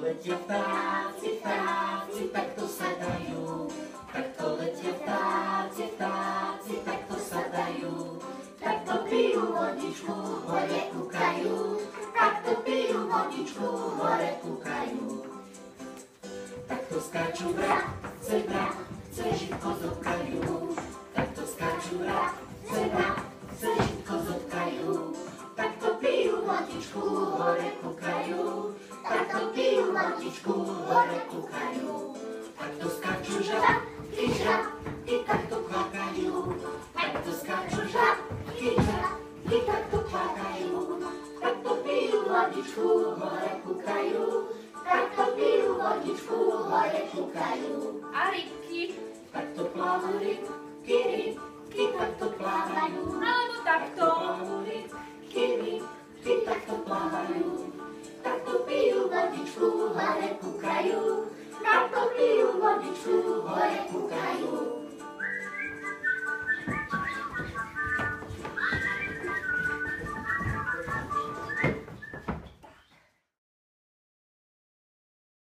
letia vtáci, takto sa dajú. Takto letia vtáci, takto sa dajú. Takto pijú vodičku, hore kúkajú. Takto pijú vodičku, hore kúkajú. Takto skáču vrabce, žitko zobkajú. Takto skáču vrabce, žitko zobkajú. Takto pijú vodičku, hore kúkajú. Takto pijú vodičku, hore kúkajú. Takto skáču žabky, takto kvakajú. Takto skáču žabky, takto kvakajú. Takto pijú vodičku, hore kúkajú. Takto pijú vodičku, hore kúkajú. A rybky? Takto plávajú rybky, takto plávajú. Alebo takto. Rybky, takto plávajú. Takto pijú vodičku, hore kúkajú. Takto pijú vodičku, hore kúkajú.